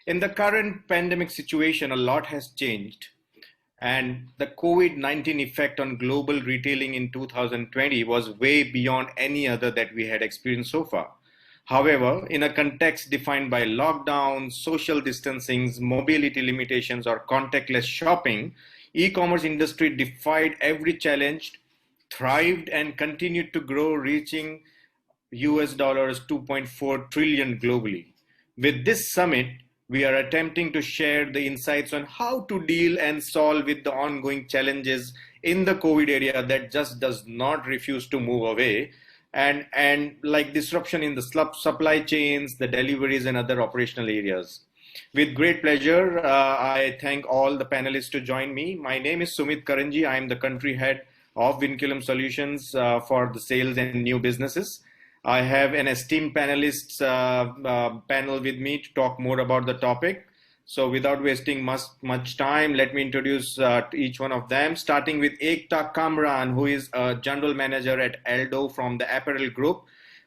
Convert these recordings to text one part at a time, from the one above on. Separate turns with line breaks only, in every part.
In the current pandemic situation, a lot has changed, and the COVID-19 effect on global retailing in 2020 was way beyond any other that we had experienced so far. However, in a context defined by lockdowns, social distancing, mobility limitations, or contactless shopping, e-commerce industry defied every challenge, thrived, and continued to grow, reaching US dollars 2.4 trillion globally. With this summit, we are attempting to share the insights on how to deal and solve with the ongoing challenges in the COVID area that just does not refuse to move away, and like disruption in the supply chains, the deliveries, and other operational areas. With great pleasure, I thank all the panelists to join me. My name is Sumit Karanji. I am the country head of Vinculum Solutions for the sales and new businesses. I have an esteemed panelists panel with me to talk more about the topic. So without wasting much time, let me introduce each one of them, starting with Ekta Kamran, who is a general manager at Aldo from the apparel group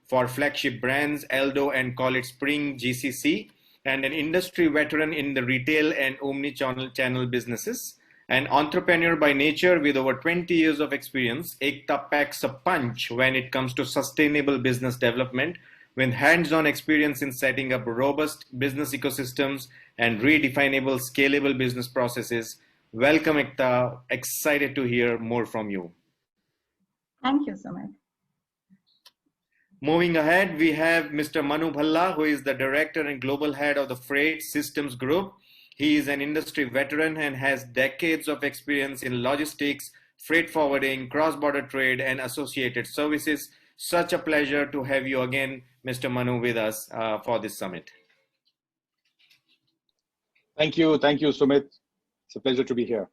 for flagship brands Aldo and Call It Spring GCC, and an industry veteran in the retail and omni-channel businesses. An entrepreneur by nature with over 20 years of experience, Ekta packs a punch when it comes to sustainable business development, with hands-on experience in setting up robust business ecosystems and redefinable scalable business processes. Welcome, Ekta. Excited to hear more from you.
Thank you, Sumit.
Moving ahead, we have Mr. Manu, who is the director and global head of the Freight Systems Group. He is an industry veteran and has decades of experience in logistics, freight forwarding, cross-border trade, and associated services. Such a pleasure to have you again, Mr. Manu, with us for this summit.
Thank you, Sumit. It's a pleasure to be here.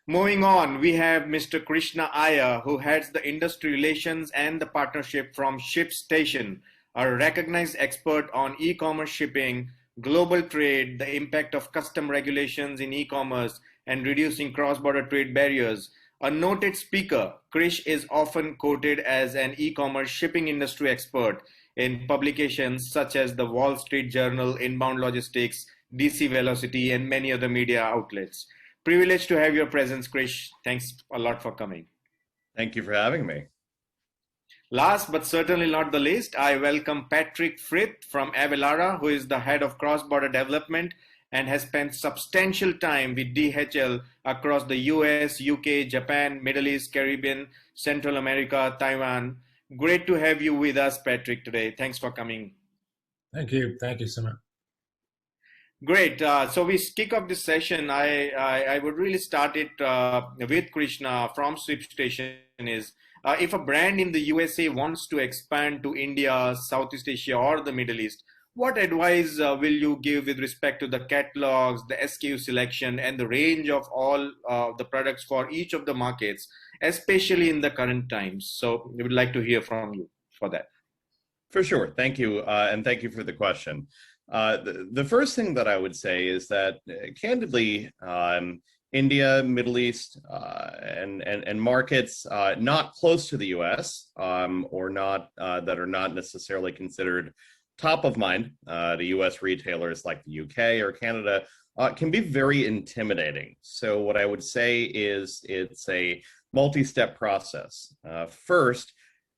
Moving on, we have Mr. Krishna Iyer, who heads the industry relations and the partnership from ShipStation, a recognized expert on e-commerce shipping, global trade, the impact of custom regulations in e-commerce, and reducing cross-border trade barriers. A noted speaker, Krish is often quoted as an e-commerce shipping industry expert in publications such as the Wall Street Journal, Inbound Logistics, DC Velocity, and many other media outlets. Privileged to have your presence, Krish. Thanks a lot for coming.
Thank you for having me.
Last but certainly not the least, I welcome Patrick Frith from Avalara, who is the head of cross-border development and has spent substantial time with DHL across the US, UK, Japan, Middle East, Caribbean, Central America, Taiwan. Great to have you with us, Patrick, today. Thanks for coming.
Thank you, Sumit.
Great. So we kick off this session. I would really start it with Krishna from ShipStation. If a brand in the USA wants to expand to India, Southeast Asia, or the Middle East, what advice will you give with respect to the catalogs, the SKU selection, and the range of all the products for each of the markets, especially in the current times? So we would like to hear from you for that.
For sure. Thank you. And thank you for the question. The first thing that I would say is that, candidly, India, Middle East, and markets not close to the US or not that are not necessarily considered top of mind to US retailers like the UK or Canada can be very intimidating. So what I would say is it's a multi-step process. First,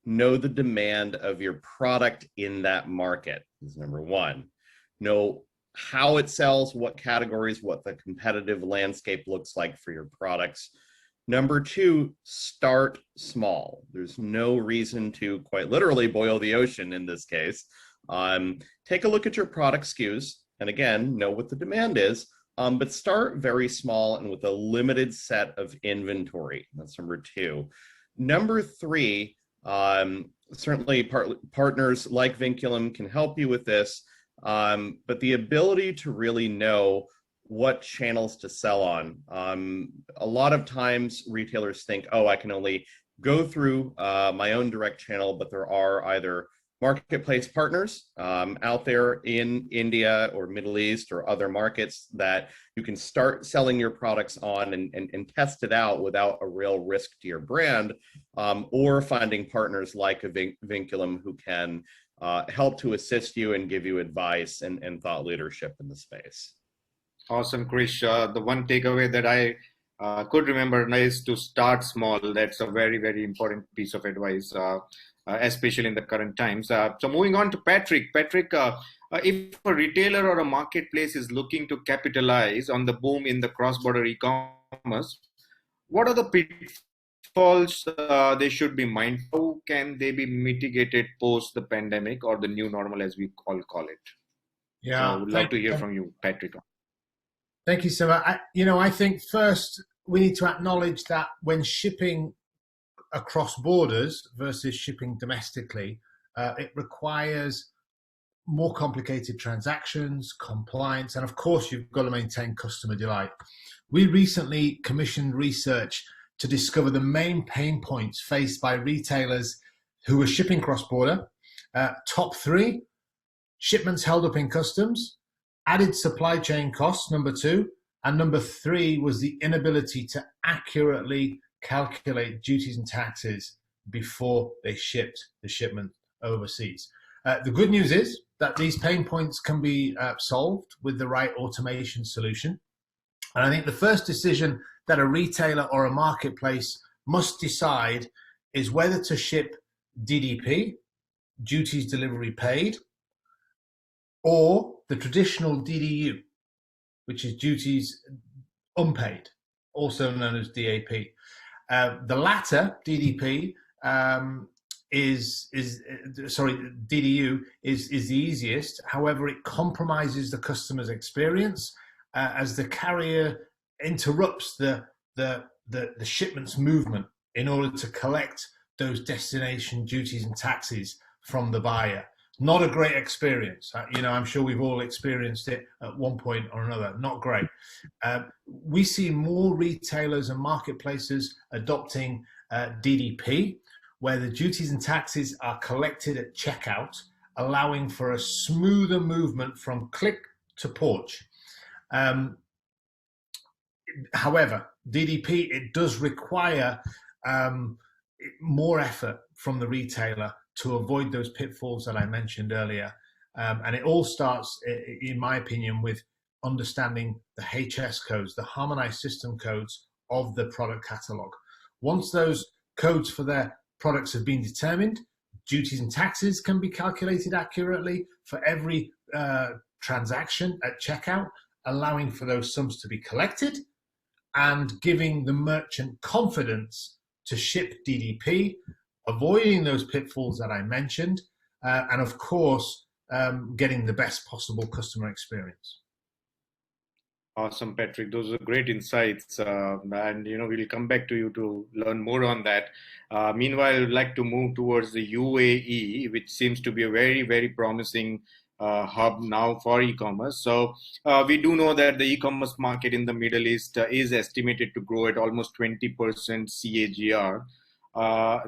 know the demand of your product in that market is number one. Know how it sells, what categories, what the competitive landscape looks like for your products. Number two, start small. There's no reason to quite literally boil the ocean in this case. Take a look at your product SKUs, and again, know what the demand is, but start very small and with a limited set of inventory. That's number two. Number three, certainly partners like Vinculum can help you with this. But the ability to really know what channels to sell on. A lot of times retailers think, oh, I can only go through my own direct channel, but there are either marketplace partners out there in India or Middle East or other markets that you can start selling your products on and test it out without a real risk to your brand, or finding partners like a Vinculum who can help to assist you and give you advice and thought leadership in the space.
Awesome, Krish. The one takeaway that I could remember is to start small. That's a very, very important piece of advice, especially in the current times. So moving on to Patrick. Patrick, if a retailer or a marketplace is looking to capitalize on the boom in the cross-border e-commerce, what are the pitfalls they should be mindful? How can they be mitigated post the pandemic or the new normal, as we all call it?
Yeah,
so I would love to hear from you, Patrick.
Thank you, Sima. I think first we need to acknowledge that when shipping across borders versus shipping domestically, it requires more complicated transactions, compliance, and of course you've got to maintain customer delight. We recently commissioned research to discover the main pain points faced by retailers who are shipping cross-border. Top 3, shipments held up in customs, added supply chain costs, number 2, and number 3 was the inability to accurately calculate duties and taxes before they shipped the shipment overseas. The good news is that these pain points can be solved with the right automation solution. And I think the first decision that a retailer or a marketplace must decide is whether to ship DDP, duties delivery paid, or the traditional DDU, which is duties unpaid, also known as DAP. The latter, DDP, DDU is the easiest. However, it compromises the customer's experience as the carrier interrupts the shipment's movement in order to collect those destination duties and taxes from the buyer. Not a great experience. I'm sure we've all experienced it at one point or another. Not great. We see more retailers and marketplaces adopting DDP, where the duties and taxes are collected at checkout, allowing for a smoother movement from click to porch. However, DDP, it does require more effort from the retailer to avoid those pitfalls that I mentioned earlier. And it all starts, in my opinion, with understanding the HS codes, the harmonized system codes of the product catalog. Once those codes for their products have been determined, duties and taxes can be calculated accurately for every transaction at checkout, allowing for those sums to be collected and giving the merchant confidence to ship DDP, avoiding those pitfalls that I mentioned, and of course, getting the best possible customer experience.
Awesome, Patrick. Those are great insights. And, we'll come back to you to learn more on that. Meanwhile, I'd like to move towards the UAE, which seems to be a very, very promising hub now for e-commerce. So we do know that the e-commerce market in the Middle East is estimated to grow at almost 20% CAGR.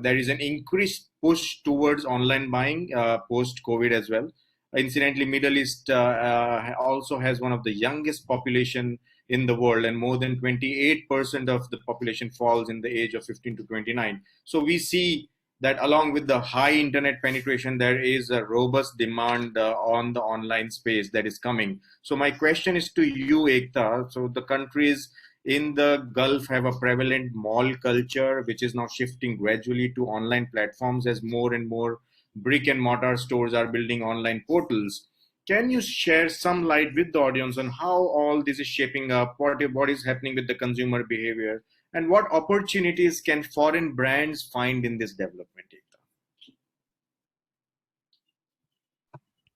There is an increased push towards online buying post-COVID as well. Incidentally, Middle East also has one of the youngest population in the world, and more than 28% of the population falls in the age of 15 to 29. So we see that along with the high internet penetration, there is a robust demand on the online space that is coming. So my question is to you, Ekta. So the countries in the Gulf have a prevalent mall culture, which is now shifting gradually to online platforms as more and more brick and mortar stores are building online portals. Can you share some light with the audience on how all this is shaping up, what is happening with the consumer behavior, and what opportunities can foreign brands find in this development?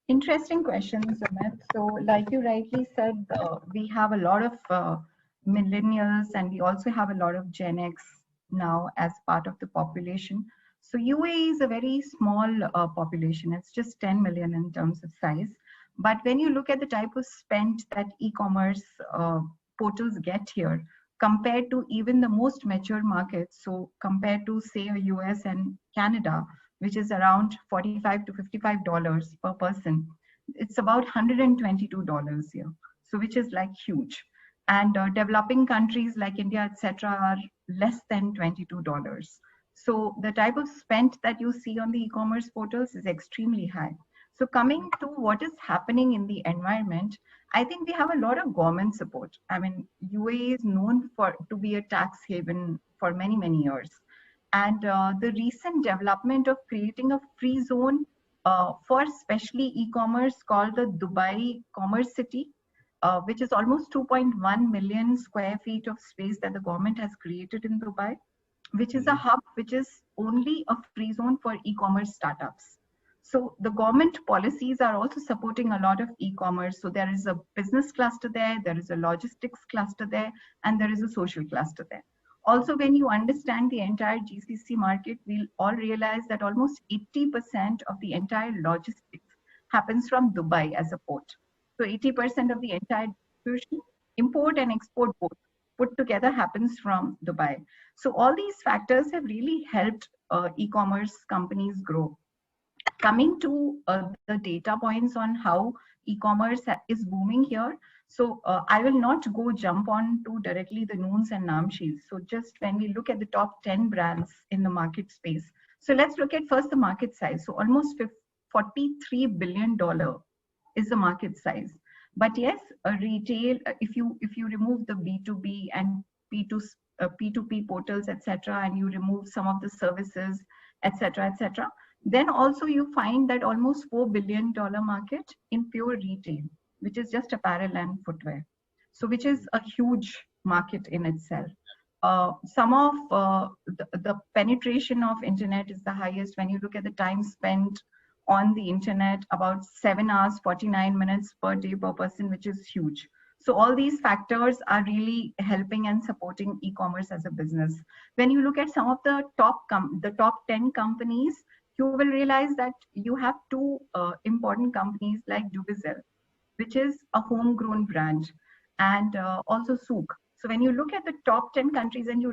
Interesting question, Sumit. So like you rightly said, we have a lot of millennials and we also have a lot of Gen X now as part of the population. So UAE is a very small population. It's just 10 million in terms of size. But when you look at the type of spend that e-commerce portals get here, compared to even the most mature markets, so compared to say a US and Canada, which is around $45 to $55 per person, it's about $122 here. So which is like huge. And developing countries like India, etc., are less than $22. So the type of spend that you see on the e-commerce portals is extremely high. So coming to what is happening in the environment, I think we have a lot of government support. I mean, UAE is known to be a tax haven for many, many years. And the recent development of creating a free zone for especially e-commerce called the Dubai Commerce City, which is almost 2.1 million square feet of space that the government has created in Dubai, which is a hub which is only a free zone for e-commerce startups. So the government policies are also supporting a lot of e-commerce. So there is a business cluster there is a logistics cluster there, and there is a social cluster there. Also, when you understand the entire GCC market, we'll all realize that almost 80% of the entire logistics happens from Dubai as a port. So 80% of the entire distribution, import and export both put together happens from Dubai. So all these factors have really helped e-commerce companies grow. Coming to the data points on how e-commerce is booming here. So I will not go jump on to directly the noons and namshis. So just when we look at the top 10 brands in the market space. So let's look at first the market size. So almost $43 billion is the market size. But yes, a retail, if you remove the B2B and P2P portals, etc., and you remove some of the services, etc., then also you find that almost $4 billion market in pure retail, which is just apparel and footwear. So which is a huge market in itself. Some of the penetration of internet is the highest. When you look at the time spent on the internet, about 7 hours, 49 minutes per day per person, which is huge. So all these factors are really helping and supporting e-commerce as a business. When you look at some of the top 10 companies, you will realize that you have two important companies like Dubizel, which is a homegrown brand, and also Souk. So when you look at the top 10 countries and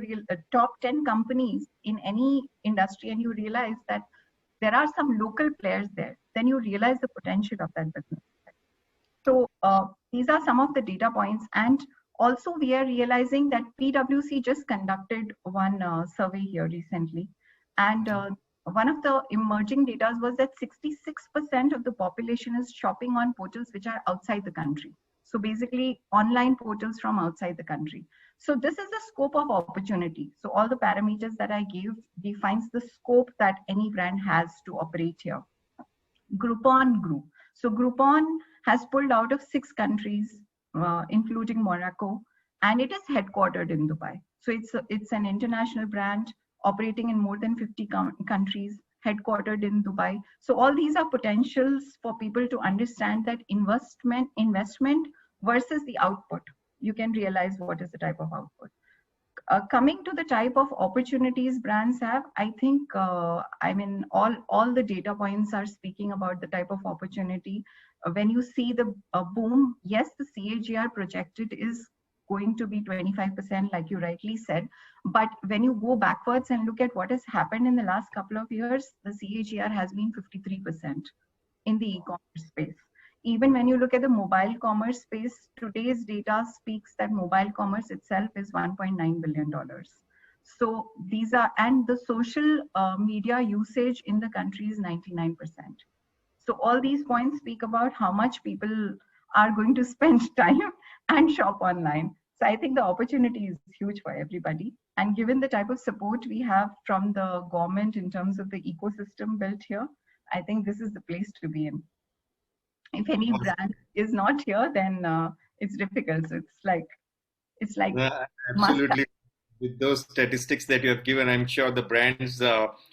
top 10 companies in any industry, and you realize that there are some local players there, then you realize the potential of that business. So these are some of the data points. And also we are realizing that PwC just conducted one survey here recently. And one of the emerging data was that 66% of the population is shopping on portals which are outside the country. So basically online portals from outside the country. So this is the scope of opportunity. So all the parameters that I gave defines the scope that any brand has to operate here. Groupon Group. So Groupon has pulled out of 6 countries, including Morocco, and it is headquartered in Dubai. So it's an international brand operating in more than 50 countries, headquartered in Dubai. So all these are potentials for people to understand that investment versus the output. You can realize what is the type of output. Coming to the type of opportunities brands have, I think, I mean, all the data points are speaking about the type of opportunity. When you see the boom, yes, the CAGR projected is going to be 25%, like you rightly said. But when you go backwards and look at what has happened in the last couple of years, the CAGR has been 53% in the e-commerce space. Even when you look at the mobile commerce space, today's data speaks that mobile commerce itself is $1.9 billion. So these are, and the social media usage in the country is 99%. So all these points speak about how much people are going to spend time and shop online. So I think the opportunity is huge for everybody. And given the type of support we have from the government in terms of the ecosystem built here, I think this is the place to be in. If any brand is not here, then it's difficult. So it's like
absolutely. With those statistics that you have given, I'm sure the brands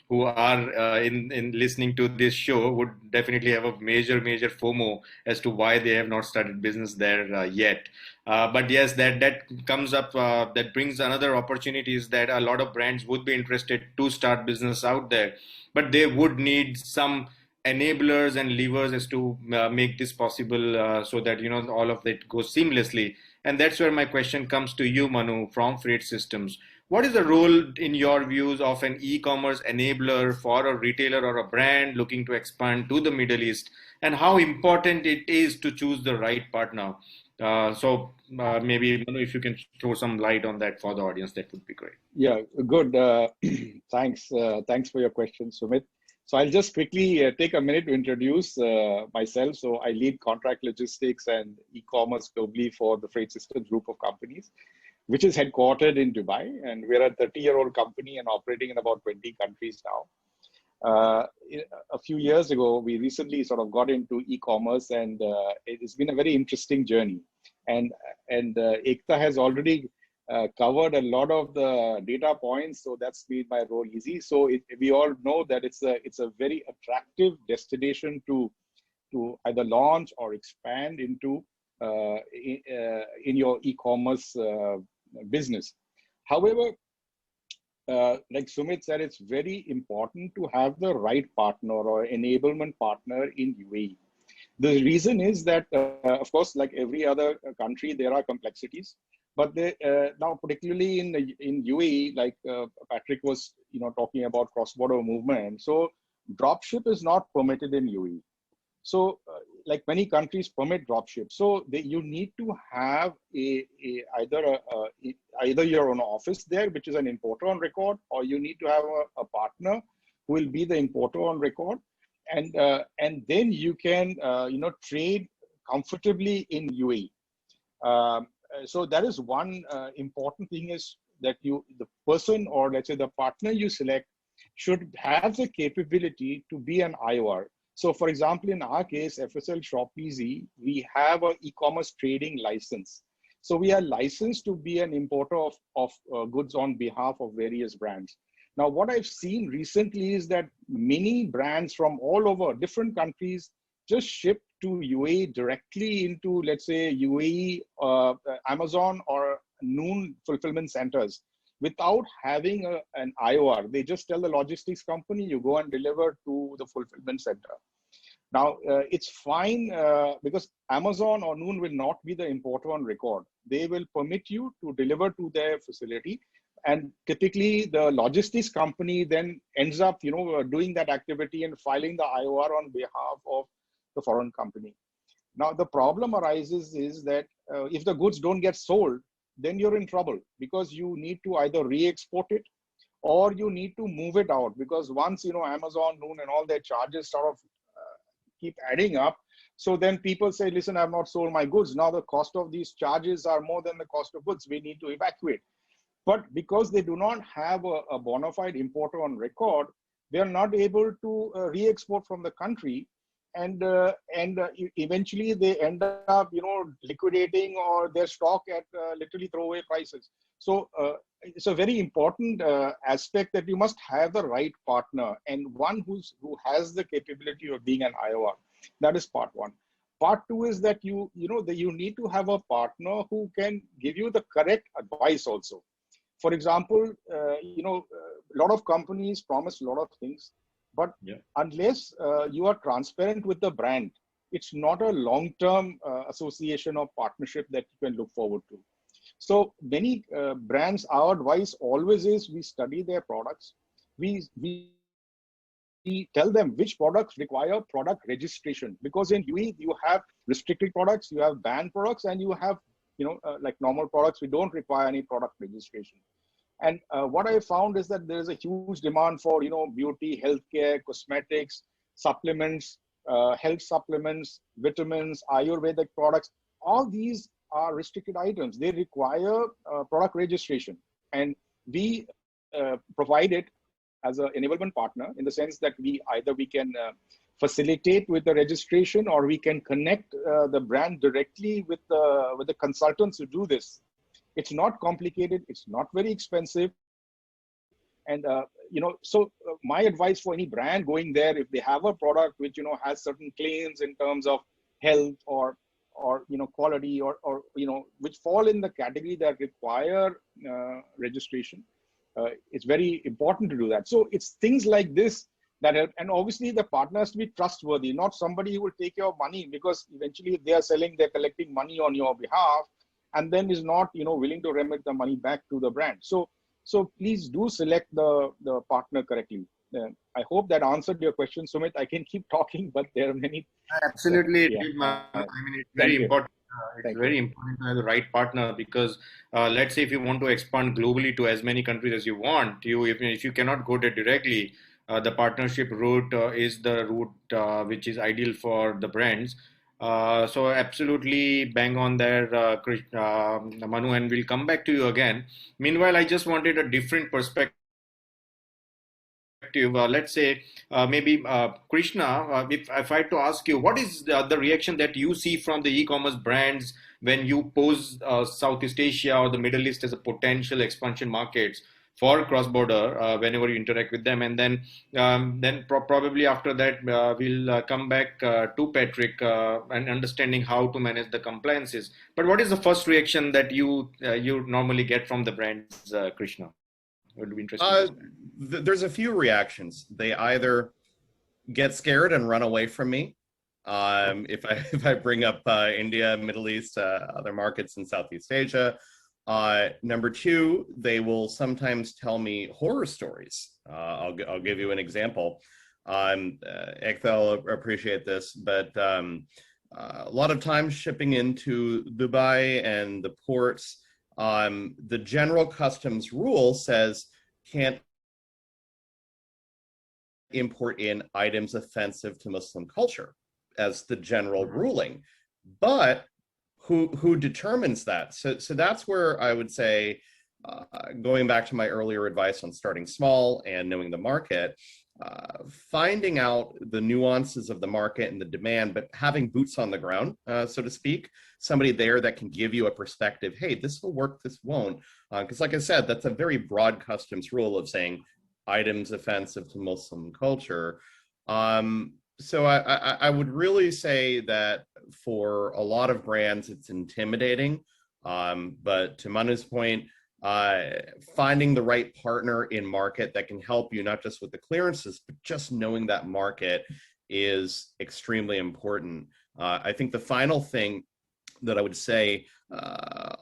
who are in listening to this show would definitely have a major FOMO as to why they have not started business there yet. But yes, that comes up, that brings another opportunities that a lot of brands would be interested to start business out there, but they would need some enablers and levers as to make this possible, so that all of it goes seamlessly. And that's where my question comes to you, Manu, from Freight Systems. What is the role, in your views, of an e-commerce enabler for a retailer or a brand looking to expand to the Middle East, and how important it is to choose the right partner? Maybe Manu, if you can throw some light on that for the audience, that would be great.
Yeah, good. Thanks. Thanks for your question, Sumit. So I'll just quickly take a minute to introduce myself. So I lead contract logistics and e-commerce globally for the Freight Systems group of companies, which is headquartered in Dubai. And we're a 30-year-old company and operating in about 20 countries now. A few years ago, we recently sort of got into e-commerce, and it's been a very interesting journey. And Ekta has already covered a lot of the data points, so that's made my role easy. So we all know that it's a very attractive destination to either launch or expand into in your e-commerce business. However, like Sumit said, it's very important to have the right partner or enablement partner in UAE. The reason is that, of course, like every other country, there are complexities. But now, particularly in UAE, like Patrick was, talking about cross-border movement. So dropship is not permitted in UAE. So, like many countries permit dropship. So you need to have either your own office there, which is an importer on record, or you need to have a partner who will be the importer on record, and then you can trade comfortably in UAE. So that is one important thing, is that the person, or let's say the partner you select, should have the capability to be an IOR. So for example, in our case, FSL Shop Easy, we have an e-commerce trading license. So we are licensed to be an importer of goods on behalf of various brands. Now, what I've seen recently is that many brands from all over different countries just ship to UAE directly into, let's say, UAE, Amazon or Noon fulfillment centers without having an IOR. They just tell the logistics company, you go and deliver to the fulfillment center. Now, it's fine because Amazon or Noon will not be the importer on record. They will permit you to deliver to their facility. And typically the logistics company then ends up, doing that activity and filing the IOR on behalf of the foreign company. Now, the problem arises is that if the goods don't get sold, then you're in trouble, because you need to either re-export it or you need to move it out, because once, Amazon, Noon and all their charges sort of keep adding up. So then people say, listen, I've not sold my goods. Now the cost of these charges are more than the cost of goods. We need to evacuate. But because they do not have a bona fide importer on record, they are not able to re-export from the country. And eventually they end up, liquidating or their stock at literally throwaway prices. So it's a very important aspect that you must have the right partner, and one who has the capability of being an IOR. That is part one. Part two is that you need to have a partner who can give you the correct advice also. For example, a lot of companies promise a lot of things, but unless you are transparent with the brand, it's not a long-term association or partnership that you can look forward to. So many brands, our advice always is we study their products. We tell them which products require product registration, because in UAE you have restricted products, you have banned products, and you have like normal products. We don't require any product registration. And what I found is that there is a huge demand for beauty, healthcare, cosmetics, supplements, health supplements, vitamins, Ayurvedic products. All these are restricted items. They require product registration, and we provide it as an enablement partner, in the sense that we can facilitate with the registration, or we can connect the brand directly with the consultants who do this. It's not complicated. It's not very expensive. And, so my advice for any brand going there, if they have a product which, has certain claims in terms of health or quality or which fall in the category that require registration, it's very important to do that. So it's things like this that help. And obviously the partner has to be trustworthy, not somebody who will take your money, because eventually if they are selling, they're collecting money on your behalf, and then is not, willing to remit the money back to the brand. So So please do select the partner correctly. I hope that answered your question, Sumit. I can keep talking, but there are many.
Absolutely, it
Yeah.
did, Manu. I mean, it's
Thank
very
you.
important. It's
Thank
very
you.
important to have the right partner because let's say if you want to expand globally to as many countries as you want, if you cannot go there directly, the partnership route is the route which is ideal for the brands. So absolutely bang on there, Manu, and we'll come back to you again. Meanwhile, I just wanted a different perspective. Let's say maybe Krishna, if I had to ask you, what is the reaction that you see from the e-commerce brands when you pose Southeast Asia or the Middle East as a potential expansion markets for cross-border whenever you interact with them, and then probably after that we'll come back to Patrick and understanding how to manage the compliances. But what is the first reaction that you normally get from the brands, Krishna? It would be interesting to know.
There's a few reactions. They either get scared and run away from me if I bring up India, Middle East, other markets in Southeast Asia. Number two, they will sometimes tell me horror stories. I'll give you an example. Ekta will appreciate this, but a lot of times shipping into Dubai and the ports, the general customs rule says can't import in items offensive to Muslim culture as the general ruling. But who determines that? So that's where I would say, going back to my earlier advice on starting small and knowing the market, finding out the nuances of the market and the demand, but having boots on the ground, so to speak, somebody there that can give you a perspective, hey, this will work, this won't. Because like I said, that's a very broad customs rule of saying items offensive to Muslim culture. So I would really say that for a lot of brands, it's intimidating. But to Manu's point, finding the right partner in market that can help you, not just with the clearances, but just knowing that market is extremely important. I think the final thing that I would say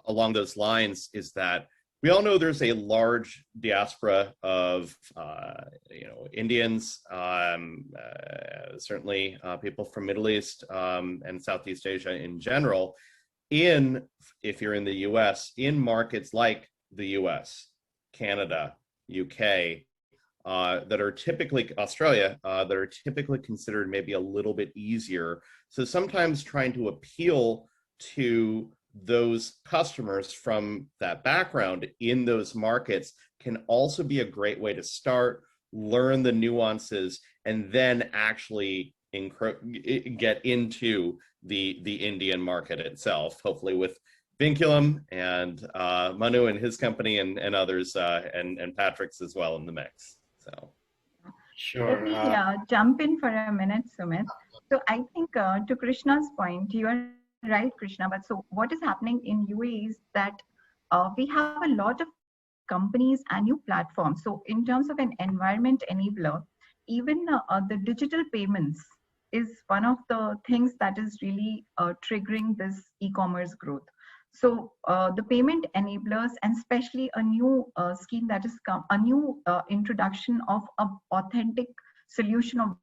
along those lines is that we all know there's a large diaspora of Indians, certainly people from Middle East and Southeast Asia in general, if you're in the US, in markets like the US, Canada, UK, that are typically Australia, that are typically considered maybe a little bit easier. So sometimes trying to appeal to those customers from that background in those markets can also be a great way to start, learn the nuances, and then actually get into the Indian market itself, hopefully with Vinculum and Manu and his company and others and Patrick's as well in the mix. So
sure.
Let me jump in for a minute, Sumit. So I think to Krishna's point, you are right, Krishna. But so what is happening in UAE is that we have a lot of companies and new platforms. So in terms of an environment enabler, even the digital payments is one of the things that is really triggering this e-commerce growth. So the payment enablers, and especially a new scheme that has come, a new introduction of an authentic solution of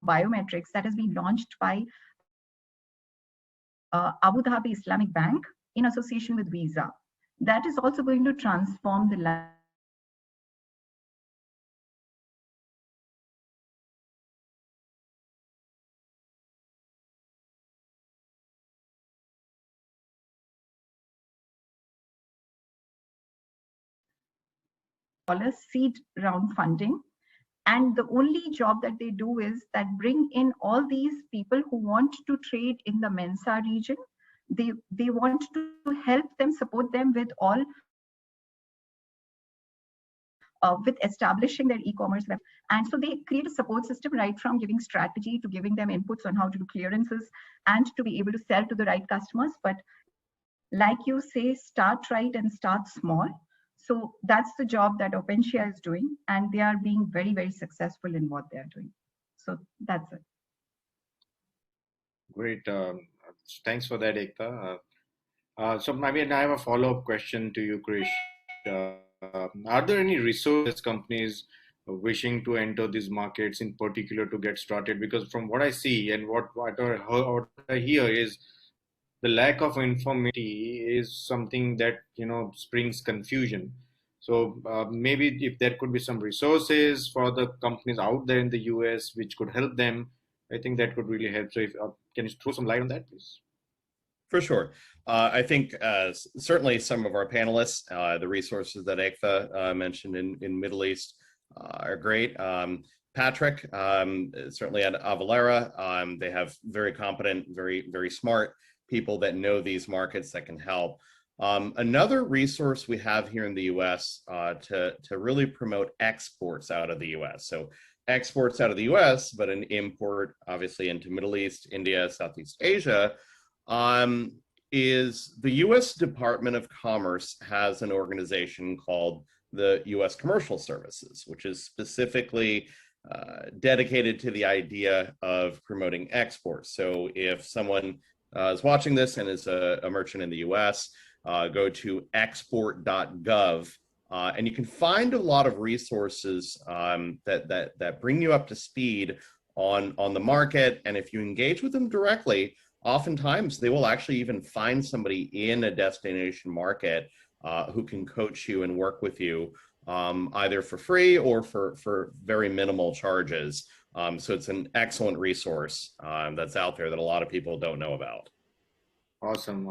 biometrics that has been launched by Abu Dhabi Islamic Bank in association with Visa. That is also going to transform the seed round funding. And the only job that they do is that bring in all these people who want to trade in the Mensa region. They want to help them, support them with all with establishing their e-commerce web. And so they create a support system right from giving strategy to giving them inputs on how to do clearances and to be able to sell to the right customers. But like you say, start right and start small. So that's the job that OpenShare is doing, and they are being very, very successful in what they are doing. So that's it.
Great. Thanks for that, Ekta. So I mean, I have a follow-up question to you, Krish. Are there any resources companies wishing to enter these markets in particular to get started? Because from what I see and what I hear is the lack of information is something that springs confusion. So maybe if there could be some resources for the companies out there in the US which could help them, I think that could really help. So if can you throw some light on that, please?
For sure. I think certainly some of our panelists, the resources that Ekta mentioned in Middle East are great. Patrick, certainly at Avalara, they have very competent, very smart people that know these markets that can help. Another resource we have here in the US to really promote exports out of the US. So exports out of the US, but an import obviously into Middle East, India, Southeast Asia, is the US Department of Commerce has an organization called the US Commercial Services, which is specifically dedicated to the idea of promoting exports. So if someone is watching this and is a merchant in the US, go to export.gov, and you can find a lot of resources that bring you up to speed on the market. And if you engage with them directly, oftentimes they will actually even find somebody in a destination market who can coach you and work with you either for free or for very minimal charges. So it's an excellent resource that's out there that a lot of people don't know about.
Awesome.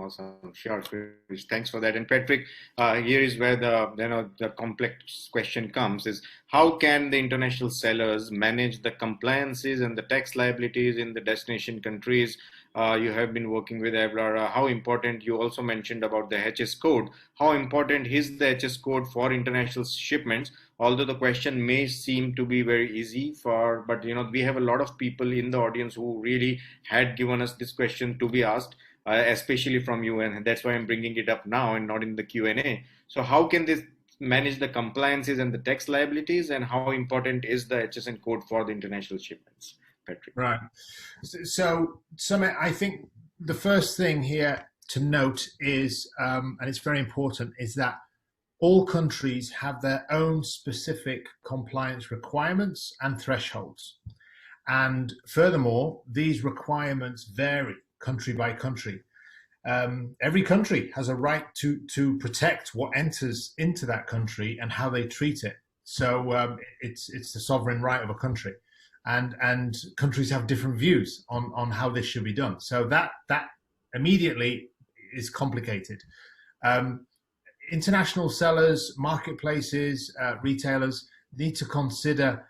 Sure, Chris. Thanks for that. And Patrick, here is where the complex question comes: is how can the international sellers manage the compliances and the tax liabilities in the destination countries? You have been working with Avalara. How important? You also mentioned about the HS code. How important is the HS code for international shipments? Although the question may seem to be very easy but we have a lot of people in the audience who really had given us this question to be asked. Especially from you, and that's why I'm bringing it up now and not in the Q&A. So how can this manage the compliances and the tax liabilities, and how important is the HSN code for the international shipments, Patrick?
Right. So Sumit, I think the first thing here to note is, and it's very important, is that all countries have their own specific compliance requirements and thresholds. And furthermore, these requirements vary country by country. Every country has a right to protect what enters into that country and how they treat it. So it's the sovereign right of a country, and countries have different views on how this should be done. So that immediately is complicated. International sellers, marketplaces, retailers need to consider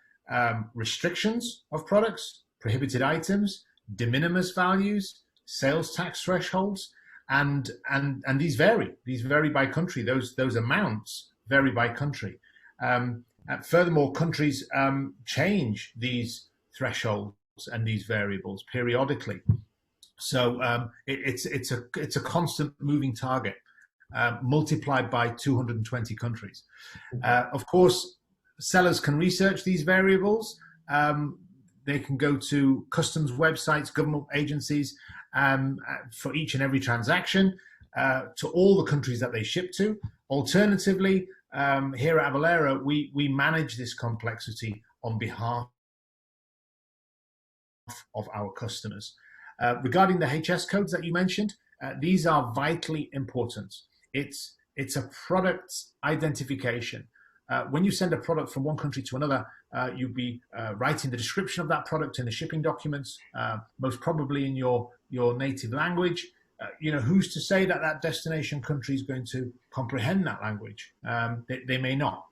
restrictions of products, prohibited items, de minimis values, sales tax thresholds, and these vary. These vary by country. Those amounts vary by country. Furthermore, countries change these thresholds and these variables periodically. So it's a constant moving target, multiplied by 220 countries. Of course, sellers can research these variables. They can go to customs websites, government agencies, for each and every transaction to all the countries that they ship to. Alternatively, here at Avalara, we manage this complexity on behalf of our customers. Regarding the HS codes that you mentioned, these are vitally important. It's a product identification. When you send a product from one country to another, you'll be writing the description of that product in the shipping documents, most probably in your native language. Who's to say that that destination country is going to comprehend that language? They may not.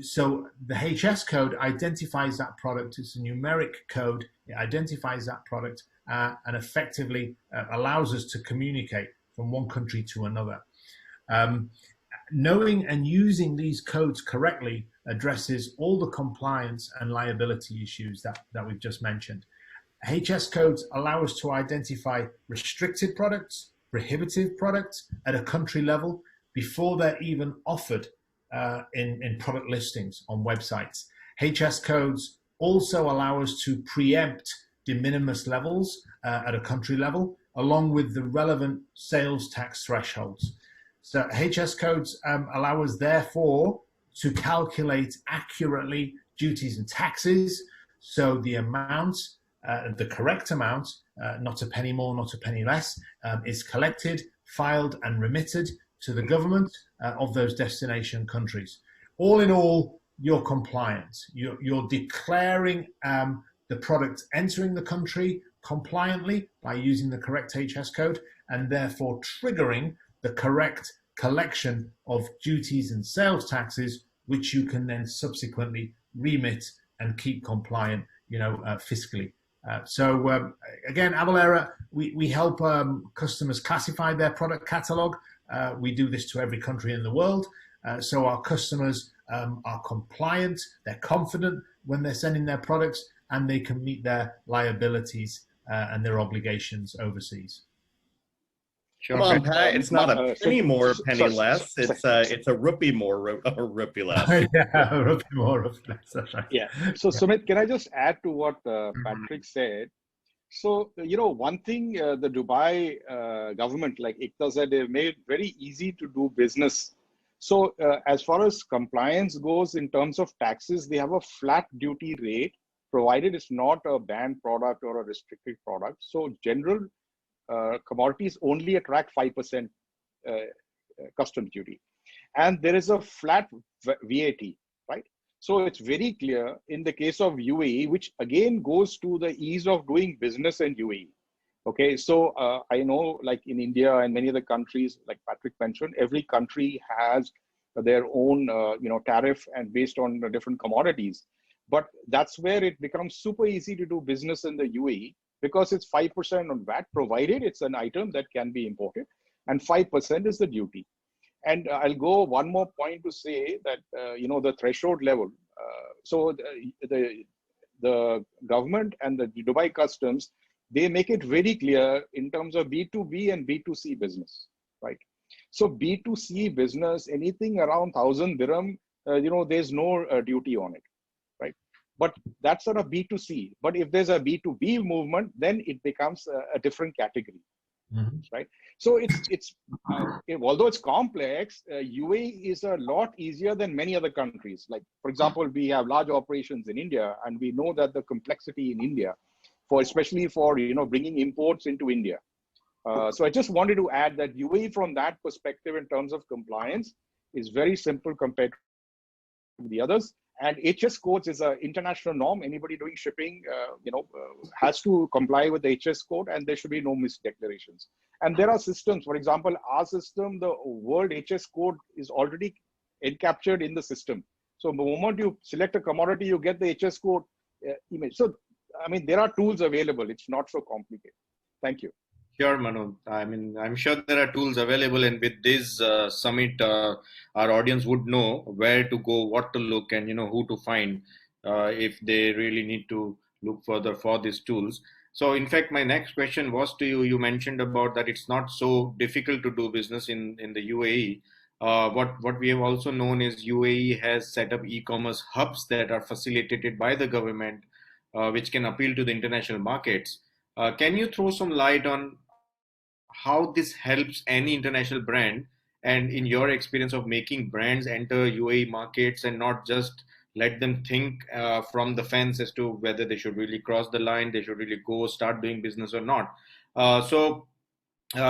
So the HS code identifies that product. It's a numeric code. It identifies that product and effectively allows us to communicate from one country to another. Knowing and using these codes correctly addresses all the compliance and liability issues that we've just mentioned. HS codes allow us to identify restricted products, prohibitive products at a country level before they're even offered in product listings on websites. HS codes also allow us to preempt de minimis levels at a country level, along with the relevant sales tax thresholds. So HS codes allow us, therefore, to calculate accurately duties and taxes. So the amount, the correct amount, not a penny more, not a penny less, is collected, filed, and remitted to the government of those destination countries. All in all, you're compliant. You're declaring the product entering the country compliantly by using the correct HS code, and therefore triggering the correct collection of duties and sales taxes, which you can then subsequently remit and keep compliant, fiscally. So again, Avalera, we help customers classify their product catalog. We do this to every country in the world. So our customers are compliant, they're confident when they're sending their products, and they can meet their liabilities and their obligations overseas.
Sure.
Come on, Pat. It's not a penny more, penny less. It's a rupee more, or rupee less.
Yeah, a rupee more, rupee less. That's right.
Yeah. So Sumit, can I just add to what Patrick said? So, one thing the Dubai government, like Ikta said, they've made it very easy to do business. So as far as compliance goes in terms of taxes, they have a flat duty rate, provided it's not a banned product or a restricted product. So general commodities only attract 5% customs duty. And there is a flat VAT, right? So it's very clear in the case of UAE, which again goes to the ease of doing business in UAE. Okay, so I know like in India and many other countries, like Patrick mentioned, every country has their own, tariff and based on the different commodities. But that's where it becomes super easy to do business in the UAE because it's 5% on VAT, provided it's an item that can be imported, and 5% is the duty. And I'll go one more point to say that, the threshold level. So the government and the Dubai customs, they make it very clear in terms of B2B and B2C business, right? So B2C business, anything around 1,000 dirham, there's no duty on it, right? But that's sort of B2C. But if there's a B2B movement, then it becomes a different category, right? So it's although it's complex, UAE is a lot easier than many other countries. Like, for example, we have large operations in India, and we know that the complexity in India, especially for bringing imports into India. So I just wanted to add that UAE, from that perspective, in terms of compliance, is very simple compared to the others. And HS codes is an international norm. Anybody doing shipping, has to comply with the HS code, and there should be no misdeclarations. And there are systems. For example, our system, the world HS code is already encaptured in the system. So the moment you select a commodity, you get the HS code image. So, I mean, there are tools available. It's not so complicated. Thank you.
Sure, Manu. I mean, I'm sure there are tools available, and with this summit, our audience would know where to go, what to look, and who to find if they really need to look further for these tools. So, in fact, my next question was to you. You mentioned about that it's not so difficult to do business in the UAE. What we have also known is UAE has set up e-commerce hubs that are facilitated by the government, which can appeal to the international markets. Can you throw some light on how this helps any international brand, and in your experience of making brands enter UAE markets and not just let them think from the fence as to whether they should really cross the line, they should really go start doing business or not. So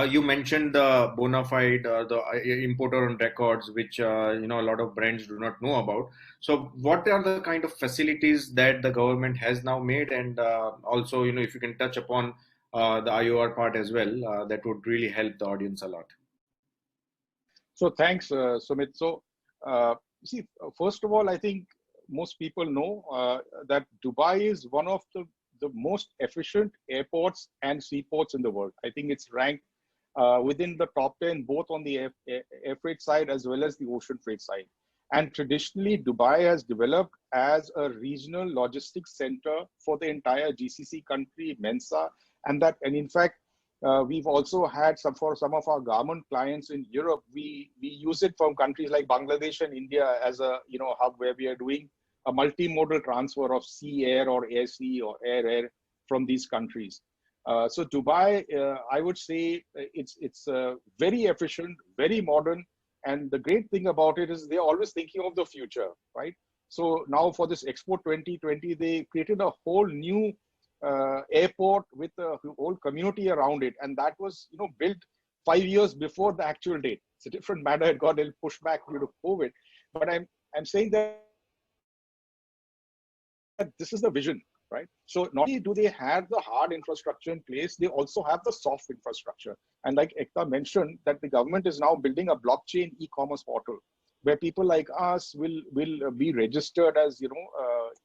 you mentioned the bona fide, the importer on records, which a lot of brands do not know about. So what are the kind of facilities that the government has now made, and also if you can touch upon the IOR part as well, that would really help the audience a lot.
So thanks, Sumit. So see, first of all, I think most people know that Dubai is one of the most efficient airports and seaports in the world. I think it's ranked within the top 10, both on the air freight side as well as the ocean freight side. And traditionally, Dubai has developed as a regional logistics center for the entire GCC country, MENSA, and in fact, we've also had for some of our garment clients in Europe, we use it from countries like Bangladesh and India as a hub where we are doing a multimodal transfer of sea air or air sea or air air from these countries. So Dubai, I would say it's very efficient, very modern, and the great thing about it is they're always thinking of the future, right? So now for this Expo 2020, they created a whole new airport with a whole community around it, and that was built 5 years before the actual date. It's a different matter; it got a little pushed back due to COVID. But I'm saying that this is the vision, right? So not only do they have the hard infrastructure in place, they also have the soft infrastructure. And like Ekta mentioned, that the government is now building a blockchain e-commerce portal where people like us will be registered as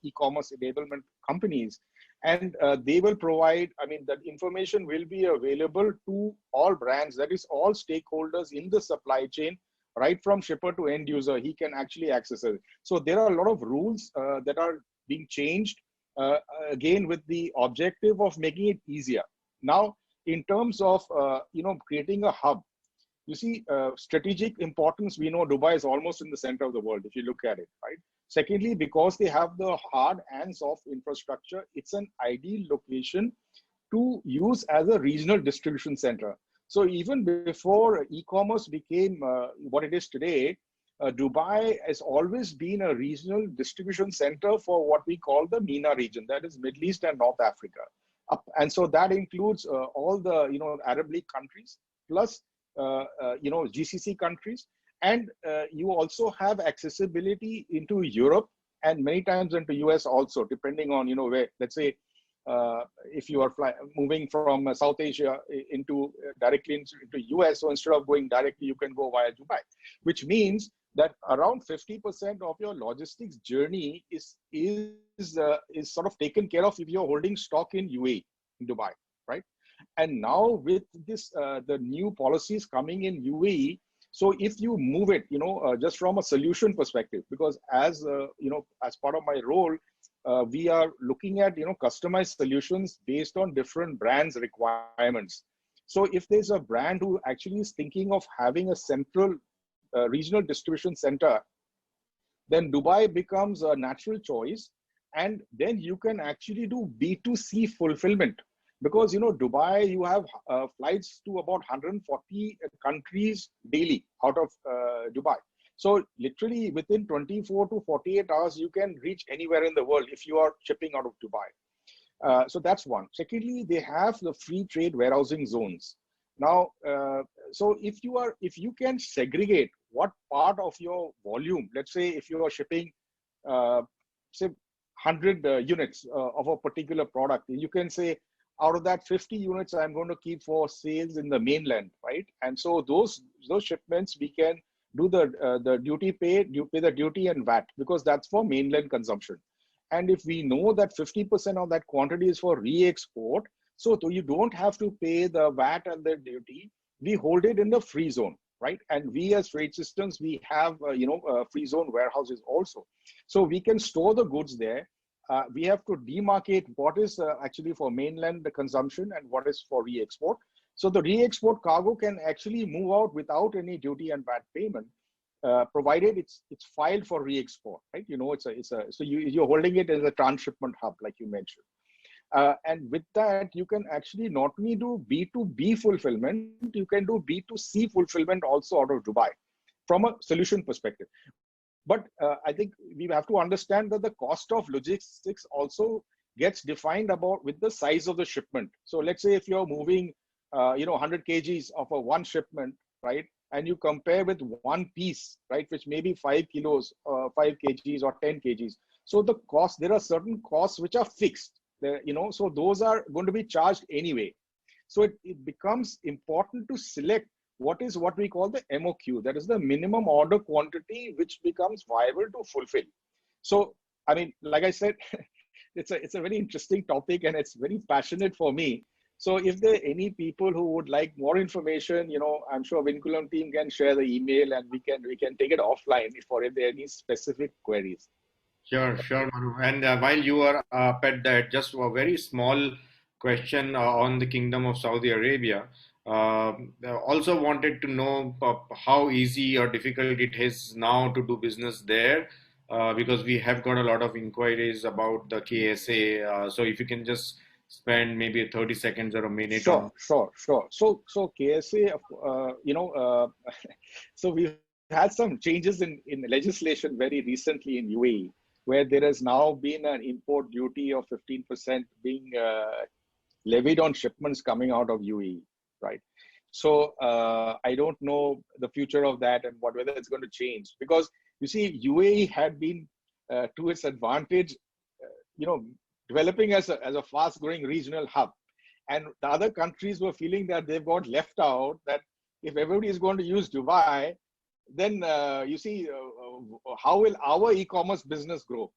e-commerce enablement companies, and they will provide. I mean, that information will be available to all brands, that is, all stakeholders in the supply chain, right from shipper to end user. He can actually access it. So there are a lot of rules that are being changed, again with the objective of making it easier. Now, in terms of creating a hub, you see, strategic importance, we know Dubai is almost in the center of the world if you look at it, right? Secondly, because they have the hard and soft infrastructure, it's an ideal location to use as a regional distribution center. So even before e-commerce became what it is today, Dubai has always been a regional distribution center for what we call the MENA region, that is Middle East and North Africa. And so that includes all the Arab League countries, plus GCC countries, and you also have accessibility into Europe and many times into US also, depending on where. Let's say if you are moving from South Asia into directly into US, so instead of going directly, you can go via Dubai, which means that around 50% of your logistics journey is sort of taken care of if you're holding stock in UAE, in Dubai, right? And now with this, the new policies coming in UAE, so if you move it, just from a solution perspective, because as as part of my role, we are looking at customized solutions based on different brands' requirements. So if there's a brand who actually is thinking of having a central regional distribution center, then Dubai becomes a natural choice, and then you can actually do B2C fulfillment. Because Dubai, you have flights to about 140 countries daily out of Dubai. So literally within 24 to 48 hours, you can reach anywhere in the world if you are shipping out of Dubai. So that's one. Secondly, they have the free trade warehousing zones. Now, so if you can segregate what part of your volume, let's say if you are shipping, say 100 units of a particular product, you can say, out of that 50 units, I'm going to keep for sales in the mainland, right? And so those shipments, we can do the duty pay the duty and VAT, because that's for mainland consumption. And if we know that 50% of that quantity is for re-export, so you don't have to pay the VAT and the duty, we hold it in the free zone, right? And we as Freight Systems, we have free zone warehouses also. So we can store the goods there. We have to demarcate what is actually for mainland consumption and what is for re-export. So the re-export cargo can actually move out without any duty and VAT payment, provided it's filed for re-export, right? So you're holding it as a transshipment hub, like you mentioned. And with that, you can actually not only do B2B fulfillment, you can do B2C fulfillment also out of Dubai from a solution perspective. But I think we have to understand that the cost of logistics also gets defined with the size of the shipment. So let's say if you're moving, 100 kgs of a one shipment, right? And you compare with one piece, right, which may be 5 kilos, 5 kgs or 10 kgs. So the cost, there are certain costs which are fixed, so those are going to be charged anyway. So it becomes important to select what we call the MOQ, that is the minimum order quantity, which becomes viable to fulfill. So, I mean, like I said, it's a very interesting topic and it's very passionate for me. So if there are any people who would like more information, I'm sure Vinculum team can share the email and we can take it offline if there are any specific queries.
Sure, Manu. And while you are up at that, just a very small question on the Kingdom of Saudi Arabia. Also wanted to know how easy or difficult it is now to do business there, because we have got a lot of inquiries about the KSA. So if you can just spend maybe 30 seconds or a minute
Sure,
on.
sure, sure. So KSA, so we've had some changes in legislation very recently in UAE, where there has now been an import duty of 15% being levied on shipments coming out of UAE, right? So I don't know the future of that and whether it's going to change, because you see, UAE had been to its advantage, developing as a fast-growing regional hub, and the other countries were feeling that they've got left out. That if everybody is going to use Dubai, then how will our e-commerce business grow?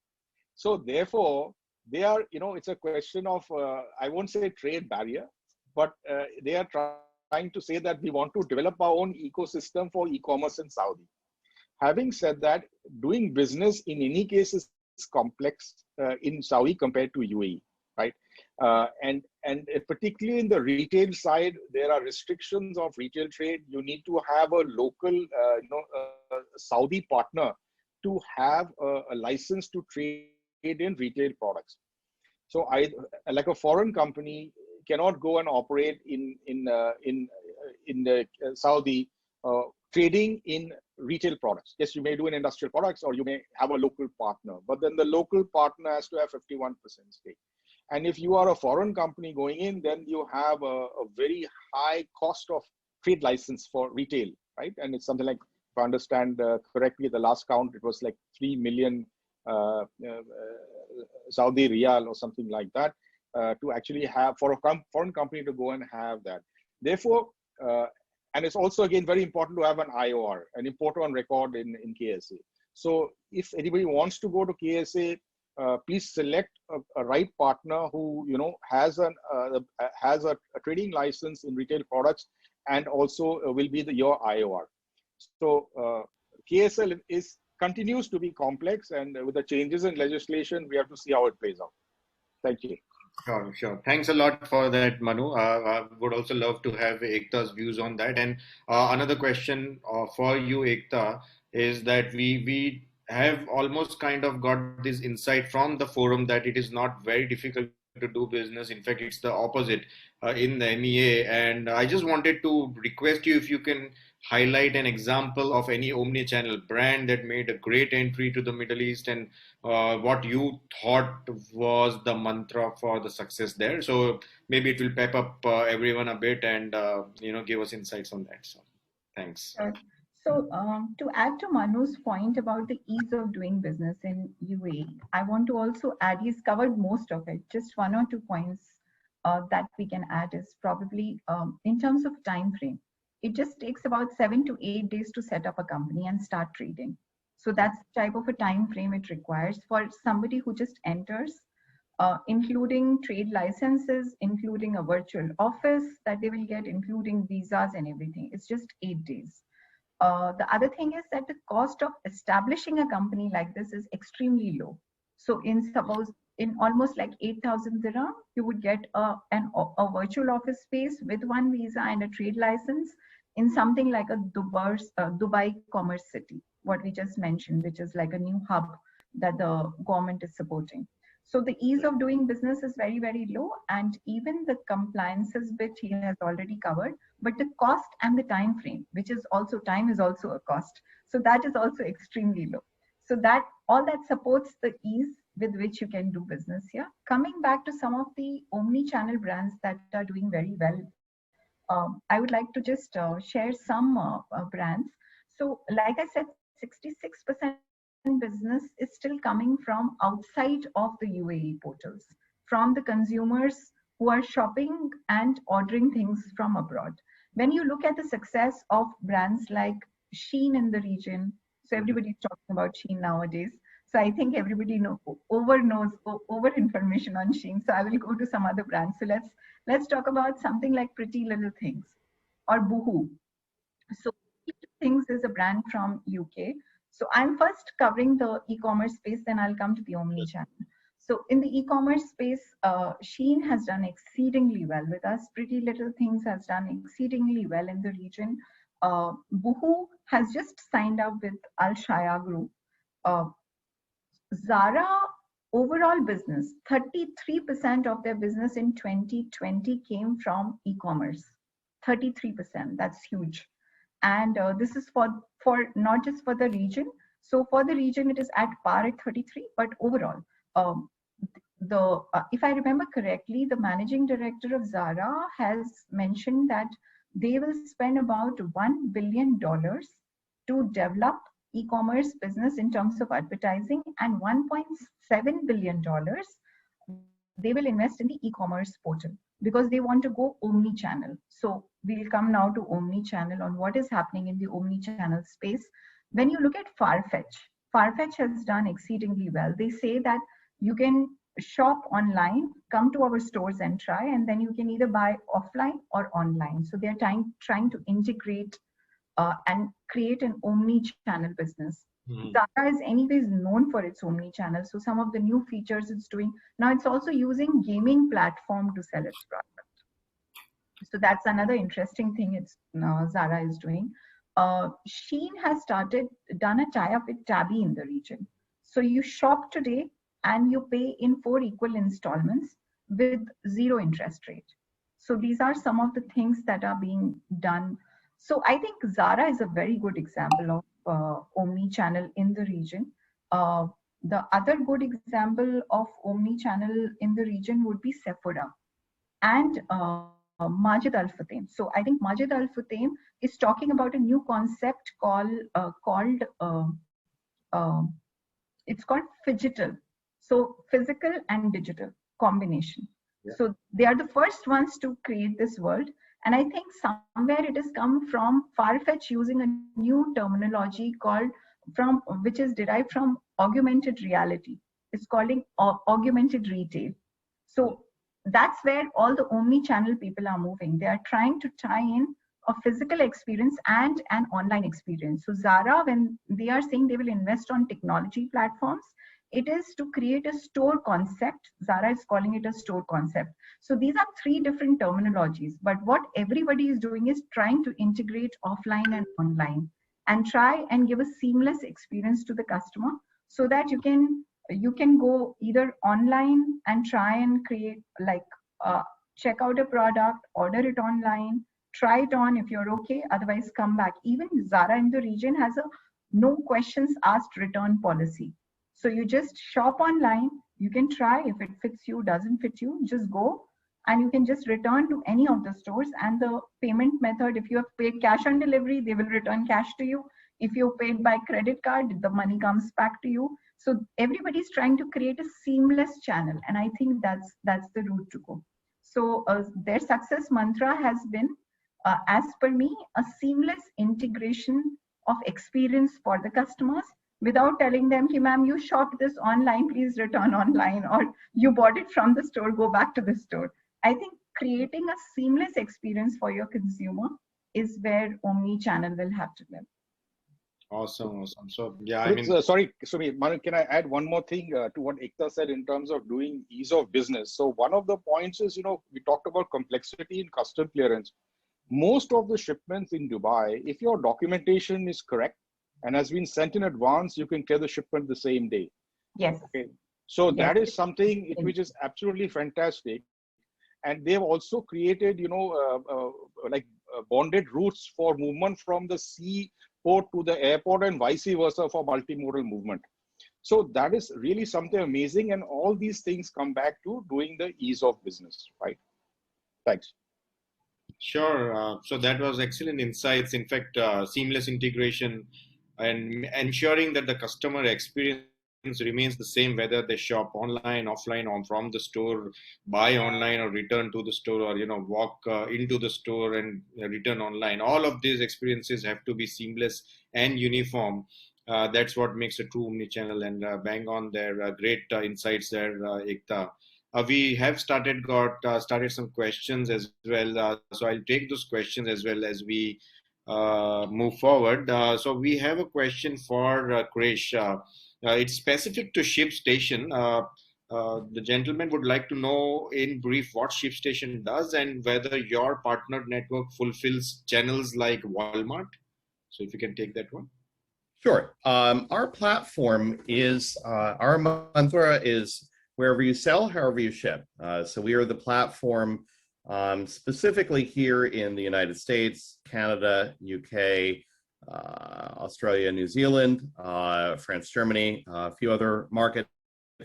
So therefore, they are, it's a question of, I won't say trade barrier, but they are trying to say that we want to develop our own ecosystem for e-commerce in Saudi. Having said that, doing business in any case is complex in Saudi compared to UAE, right? And particularly in the retail side, there are restrictions of retail trade. You need to have a local, Saudi partner to have a license to trade in retail products. So like a foreign company cannot go and operate in Saudi trading in retail products. Yes, you may do in industrial products, or you may have a local partner, but then the local partner has to have 51% stake. And if you are a foreign company going in, then you have a very high cost of trade license for retail, right? And it's something like, if I understand correctly, the last count, it was like 3 million Saudi riyal or something like that, to actually have, for a foreign company to go and have that. Therefore, and it's also, again, very important to have an IOR, an importer on record in KSA. So if anybody wants to go to KSA, please select a right partner who has a trading license in retail products, and also will be your IOR. So KSL continues to be complex, and with the changes in legislation, we have to see how it plays out. Thank you.
Sure. Thanks a lot for that, Manu. I would also love to have Ekta's views on that. And another question for you, Ekta, is that we have almost kind of got this insight from the forum that it is not very difficult to do business. In fact, it's the opposite in the MEA. And I just wanted to request you if you can highlight an example of any omni-channel brand that made a great entry to the Middle East, and what you thought was the mantra for the success there. So maybe it will pep up everyone a bit and give us insights on that. So thanks.
So to add to Manu's point about the ease of doing business in UAE, I want to also add, he's covered most of it. Just 1 or 2 points that we can add is probably in terms of time frame. It just takes about 7 to 8 days to set up a company and start trading. So that's the type of a time frame it requires for somebody who just enters, including trade licenses, including a virtual office that they will get, including visas and everything. It's just 8 days. The other thing is that the cost of establishing a company like this is extremely low. So in almost like 8,000 dirham, you would get a virtual office space with 1 visa and a trade license in something like a Dubai Commerce City, what we just mentioned, which is like a new hub that the government is supporting. So the ease of doing business is very, very low, and even the compliances bit he has already covered, but the cost and the time frame, which is also, time is also a cost. So that is also extremely low. So that all that supports the ease with which you can do business here. Coming back to some of the omni-channel brands that are doing very well, I would like to just share some brands. So like I said, 66% business is still coming from outside of the UAE portals, from the consumers who are shopping and ordering things from abroad. When you look at the success of brands like Shein in the region, so everybody's talking about Shein nowadays. So I think everybody knows over information on Shein. So I will go to some other brands. So let's talk about something like Pretty Little Things or Boohoo. So Pretty Little Things is a brand from UK. So I'm first covering the e-commerce space, then I'll come to the omni-channel. So in the e-commerce space, Shein has done exceedingly well with us. Pretty Little Things has done exceedingly well in the region. Boohoo has just signed up with Al Shaya Group. Zara overall business, 33% of their business in 2020 came from e-commerce. 33%, that's huge. And this is for not just for the region. So for the region, it is at par at 33, but overall, if I remember correctly, the managing director of Zara has mentioned that they will spend about $1 billion to develop e-commerce business in terms of advertising, and $1.7 billion they will invest in the e-commerce portal because they want to go omni-channel. So we'll come now to omni-channel, on what is happening in the omni-channel space. When you look at Farfetch has done exceedingly well. They say that you can shop online, come to our stores and try, and then you can either buy offline or online. So they're trying to integrate and create an omni-channel business. Zara is anyways known for its omni-channel. So some of the new features it's doing now, it's also using gaming platform to sell its product. So that's another interesting thing Zara is doing. Shein has done a tie-up with Tabby in the region. So you shop today and you pay in 4 equal installments with 0 interest rate. So these are some of the things that are being done. So I think Zara is a very good example of omni-channel in the region. The other good example of omni-channel in the region would be Sephora and Majid Al Futtaim. So I think Majid Al Futtaim is talking about a new concept called it's called phygital. So physical and digital combination. Yeah. So they are the first ones to create this world. And I think somewhere it has come from Farfetch using a new terminology which is derived from augmented reality. It's called augmented retail. So that's where all the omni-channel people are moving. They are trying to tie in a physical experience and an online experience. So Zara, when they are saying they will invest on technology platforms, it is to create a store concept. Zara is calling it a store concept. So these are 3 different terminologies, but what everybody is doing is trying to integrate offline and online and try and give a seamless experience to the customer so that you can go either online and try and create, like check out a product, order it online, try it on if you're okay, otherwise come back. Even Zara in the region has a no questions asked return policy. So you just shop online, you can try, if it fits you, doesn't fit you, just go and you can just return to any of the stores. And the payment method, if you have paid cash on delivery, they will return cash to you. If you paid by credit card, the money comes back to you. So everybody's trying to create a seamless channel. And I think that's the route to go. So their success mantra has been, as per me, a seamless integration of experience for the customers, without telling them, ma'am, you shopped this online, please return online, or you bought it from the store, go back to the store. I think creating a seamless experience for your consumer is where omni-channel will have to live.
Awesome. So yeah, I mean,
sorry, Manu, can I add one more thing to what Ekta said in terms of doing ease of business? So one of the points is, we talked about complexity in custom clearance. Most of the shipments in Dubai, if your documentation is correct and has been sent in advance, you can clear the shipment the same day.
Yes.
Okay. So that is something which is absolutely fantastic. And they've also created, bonded routes for movement from the seaport to the airport and vice versa for multimodal movement. So that is really something amazing. And all these things come back to doing the ease of business, right? Thanks.
Sure. So that was excellent insights. In fact, seamless integration and ensuring that the customer experience remains the same, whether they shop online, offline, or from the store, buy online or return to the store, or walk into the store and return online. All of these experiences have to be seamless and uniform. That's what makes a true omnichannel. And bang on there, great insights there, Ekta. We have started some questions as well. So I'll take those questions as well as we move forward. So we have a question for Krish. It's specific to ShipStation. The gentleman would like to know in brief what ShipStation does and whether your partner network fulfills channels like Walmart. So if you can take that one.
Sure. Our platform is, our mantra is wherever you sell, however you ship. So we are the platform specifically here in the United States, Canada, UK, Australia, New Zealand, France, Germany, a few other markets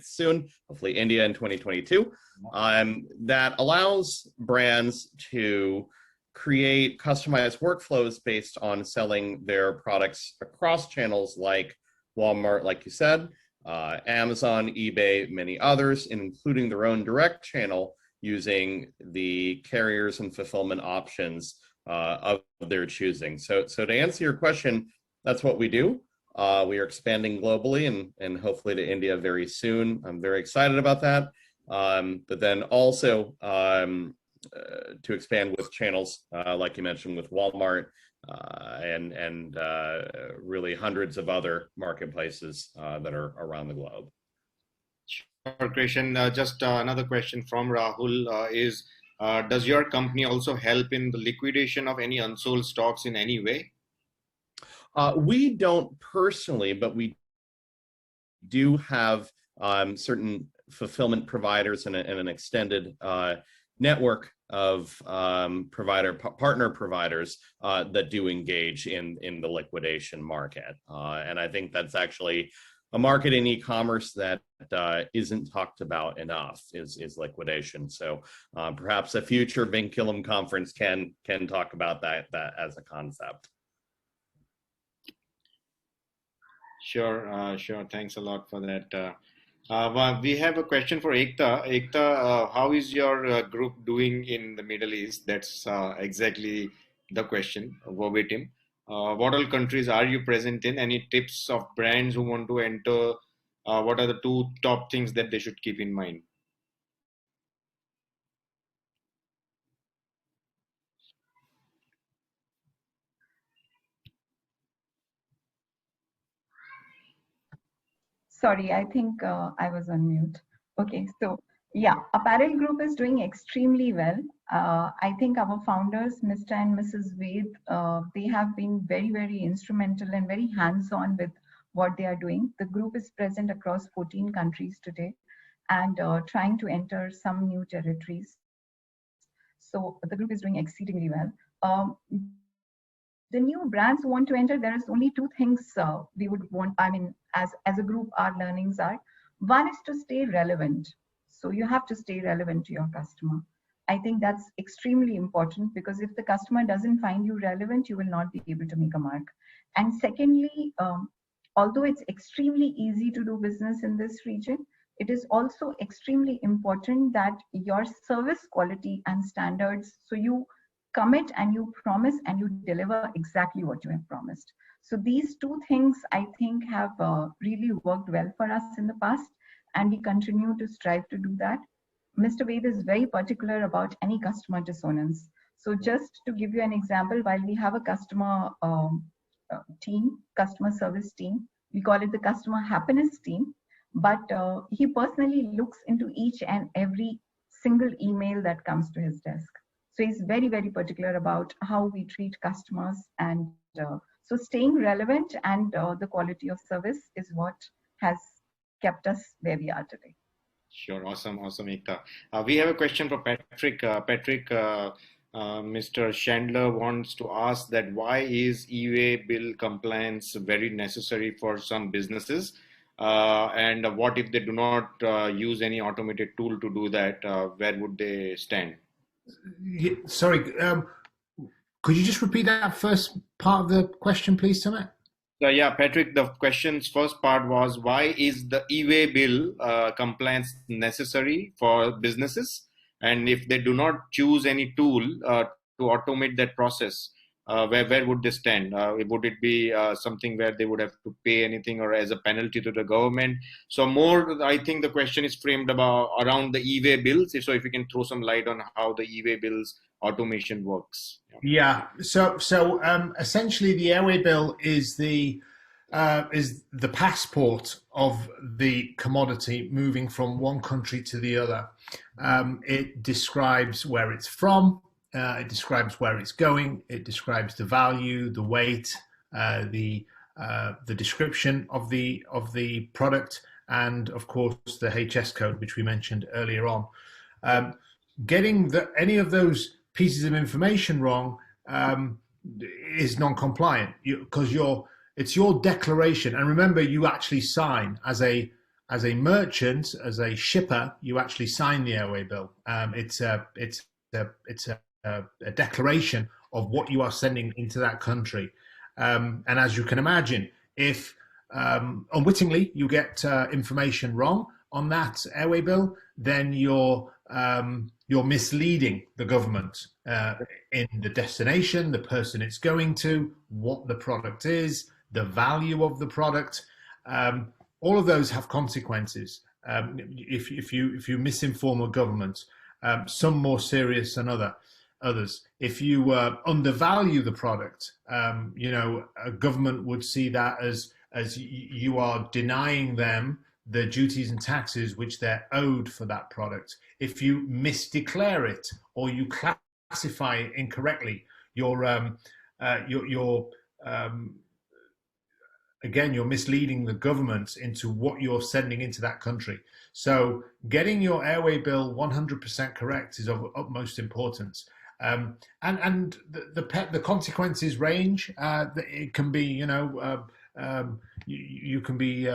soon, hopefully India in 2022, that allows brands to create customized workflows based on selling their products across channels like Walmart, like you said, Amazon, eBay, many others, including their own direct channel using the carriers and fulfillment options of their choosing. So to answer your question, that's what we do. We are expanding globally and hopefully to India very soon. I'm very excited about that. But then also to expand with channels, like you mentioned, with Walmart and really hundreds of other marketplaces that are around the globe.
Sure, Krishan. Just another question from Rahul is, does your company also help in the liquidation of any unsold stocks in any way?
We don't personally, but we do have certain fulfillment providers and an extended network of partner providers that do engage in the liquidation market. And I think that's actually a market in e-commerce that isn't talked about enough is liquidation. So perhaps a future Vinculum conference can talk about that as a concept.
Sure, sure. Thanks a lot for that. We have a question for Ekta. Ekta, how is your group doing in the Middle East? That's exactly the question, verbatim. What all countries are you present in? Any tips of brands who want to enter? What are the two top things that they should keep in mind?
Sorry, I think I was on mute. Okay, so yeah, Apparel Group is doing extremely well. I think our founders, Mr. and Mrs. Ved, they have been very, very instrumental and very hands-on with what they are doing. The group is present across 14 countries today and trying to enter some new territories. So the group is doing exceedingly well. The new brands who want to enter, there is only two things we would want, I mean, as a group, our learnings are. One is to stay relevant. So you have to stay relevant to your customer. I think that's extremely important because if the customer doesn't find you relevant, you will not be able to make a mark. And secondly, although it's extremely easy to do business in this region, it is also extremely important that your service quality and standards, so you commit and you promise and you deliver exactly what you have promised. So these two things I think have really worked well for us in the past, and we continue to strive to do that. Mr. Ved is very particular about any customer dissonance. So just to give you an example, while we have a customer team, customer service team, we call it the customer happiness team, but he personally looks into each and every single email that comes to his desk. So he's very, very particular about how we treat customers. And so staying relevant and the quality of service is what has kept us where we are today.
Sure. Awesome. Awesome, Ekta. We have a question for Patrick. Patrick, Mr. Chandler wants to ask that why is e-way bill compliance very necessary for some businesses? And what if they do not use any automated tool to do that? Where would they stand?
Sorry, could you just repeat that first part of the question, please, Sumit?
So yeah, Patrick, the question's first part was, why is the e-way bill compliance necessary for businesses? And if they do not choose any tool to automate that process, where would they stand? Would it be something where they would have to pay anything or as a penalty to the government? So more, I think the question is framed around the e-way bills. So if you can throw some light on how the e-way bills automation works.
Yeah. So essentially, the airway bill is the passport of the commodity moving from one country to the other. It describes where it's from. It describes where it's going. It describes the value, the weight, the the description of the product, and of course the HS code, which we mentioned earlier on. Getting any of those pieces of information wrong is non-compliant, because it's your declaration. And remember, you actually sign as a merchant, as a shipper, you actually sign the airway bill. It's a declaration of what you are sending into that country. And as you can imagine, if unwittingly you get information wrong on that airway bill, then you're misleading the government in the destination, the person it's going to, what the product is, the value of the product. All of those have consequences if you misinform a government. Some more serious than others. If you undervalue the product, a government would see that as you are denying them the duties and taxes which they're owed for that product. If you misdeclare it or you classify it incorrectly, again, you're misleading the government into what you're sending into that country. So getting your airway bill 100% correct is of utmost importance. And the consequences range. It can be, you can be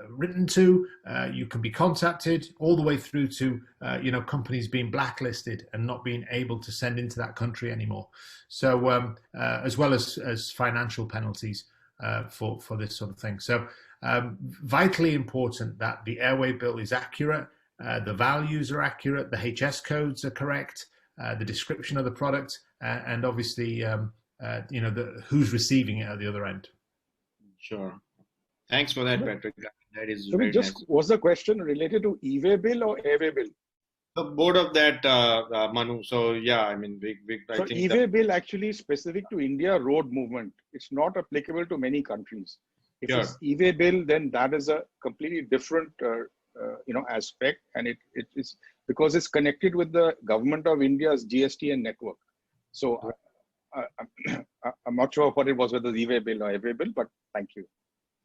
written to, you can be contacted, all the way through to companies being blacklisted and not being able to send into that country anymore. So as well as financial penalties for this sort of thing. So vitally important that the airway bill is accurate, the values are accurate, the HS codes are correct, the description of the product, and obviously who's receiving it at the other end.
Sure. Thanks for that, Patrick. That is
so
very
just
nice.
Was the question related to e-way bill or airway bill?
Both of that, Manu. So yeah, I mean, I
so
think
e-way bill actually is specific to India road movement. It's not applicable to many countries. If
Sure.
it's e-way bill, then that is a completely different aspect, and it is because it's connected with the government of India's GST and network. So I'm not sure what it was, whether e-way bill or airway bill, but thank you.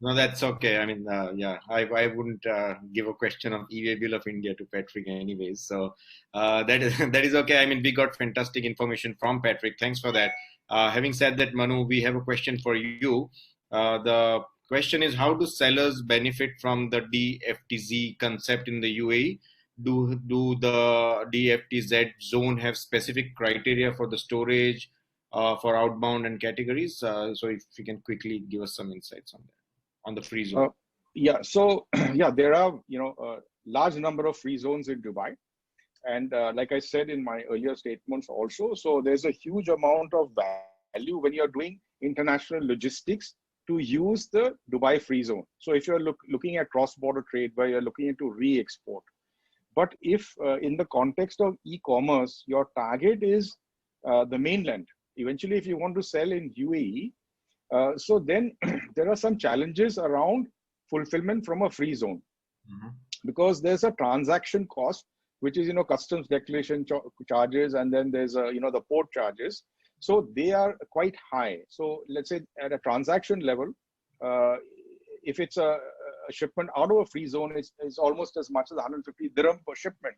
No, that's okay. I mean, yeah, I wouldn't give a question of e-way bill of India to Patrick anyways. So that is okay. I mean, we got fantastic information from Patrick. Thanks for that. Having said that, Manu, we have a question for you. The question is, how do sellers benefit from the DFTZ concept in the UAE? Do the DFTZ zone have specific criteria for the storage, for outbound and categories? So if you can quickly give us some insights on that, on the free zone.
Yeah, so yeah, there are a large number of free zones in Dubai, and like I said in my earlier statements also, so there's a huge amount of value when you're doing international logistics to use the Dubai free zone. So if you're looking at cross-border trade, where you're looking into re-export, but if in the context of e-commerce, your target is the mainland, eventually if you want to sell in UAE, so then there are some challenges around fulfillment from a free zone, because there's a transaction cost, which is customs declaration charges, and then there's the port charges. So they are quite high. So let's say at a transaction level, if it's a shipment out of a free zone, it's almost as much as 150 dirham per shipment.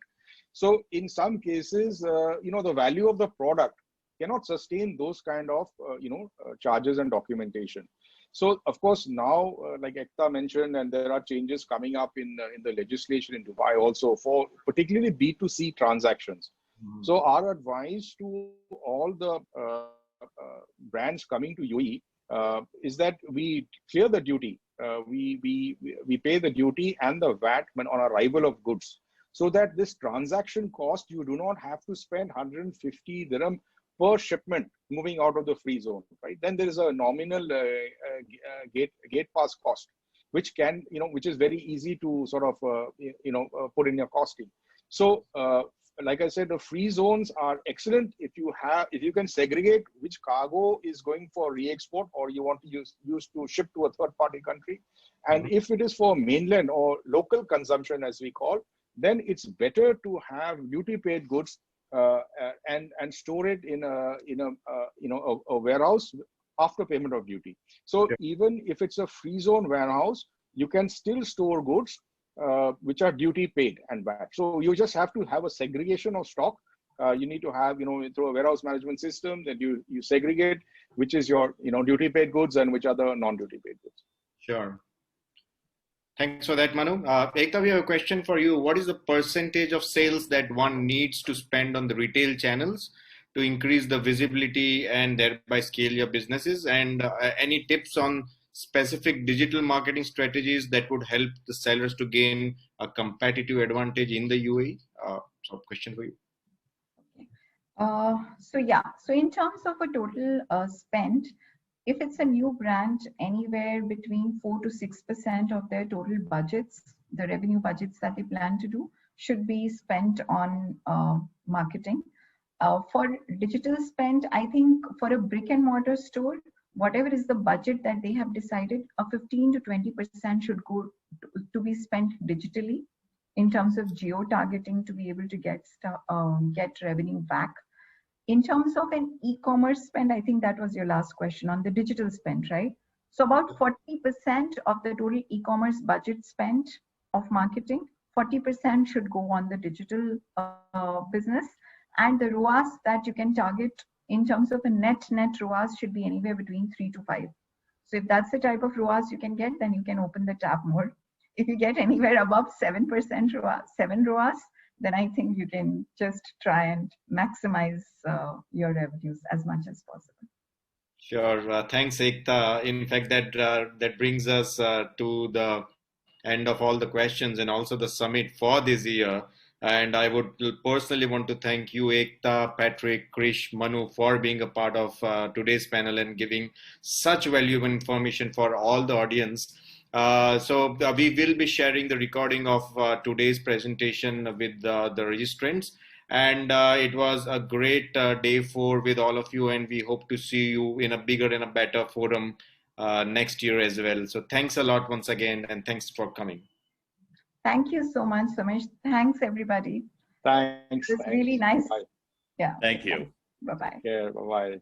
So in some cases, the value of the product cannot sustain those kind of charges and documentation. So of course now, like Ekta mentioned, and there are changes coming up in the legislation in Dubai also for particularly B2C transactions. So our advice to all the brands coming to UAE is that we clear the duty. We pay the duty and the VAT on arrival of goods, so that this transaction cost, you do not have to spend 150 dirham per shipment moving out of the free zone, right? Then there is a nominal gate pass cost, which can, which is very easy to sort of, put in your costing. So, like I said, the free zones are excellent if you can segregate which cargo is going for re-export or you want to use to ship to a third-party country, and if it is for mainland or local consumption, as we call, then it's better to have duty-paid goods and store it in a warehouse after payment of duty. So even if it's a free zone warehouse, you can still store goods which are duty paid and VAT. So you just have to have a segregation of stock. You need to have, through a warehouse management system that you segregate which is your, duty paid goods and which are the non-duty paid goods.
Sure. Thanks for that, Manu. Ekta, we have a question for you. What is the percentage of sales that one needs to spend on the retail channels to increase the visibility and thereby scale your businesses? And any tips on specific digital marketing strategies that would help the sellers to gain a competitive advantage in the UAE? So question for you.
So in terms of a total spend, if it's a new brand, anywhere between 4 to 6% of their total budgets, the revenue budgets that they plan to do, should be spent on marketing. For digital spend, I think for a brick and mortar store, whatever is the budget that they have decided, a 15 to 20% should go to be spent digitally in terms of geo-targeting to be able to get revenue back. In terms of an e-commerce spend, I think that was your last question on the digital spend, right? So about 40% of the total e-commerce budget spent of marketing, 40% should go on the digital business. And the ROAS that you can target in terms of a net ROAS should be anywhere between 3 to 5. So if that's the type of ROAS you can get, then you can open the tab more. If you get anywhere above 7% ROAS, 7 ROAS, then I think you can just try and maximize your revenues as much as possible.
Sure. Thanks, Ekta. In fact, that brings us to the end of all the questions and also the summit for this year. And I would personally want to thank you, Ekta, Patrick, Krish, Manu, for being a part of today's panel and giving such valuable information for all the audience. So we will be sharing the recording of today's presentation with the registrants. And it was a great day 4 with all of you. And we hope to see you in a bigger and a better forum next year as well. So thanks a lot once again. And thanks for coming.
Thank you so much, Sumesh. Thanks, everybody.
Thanks.
It was really nice.
Bye.
Yeah.
Thank you.
Bye-bye.
Yeah, bye-bye.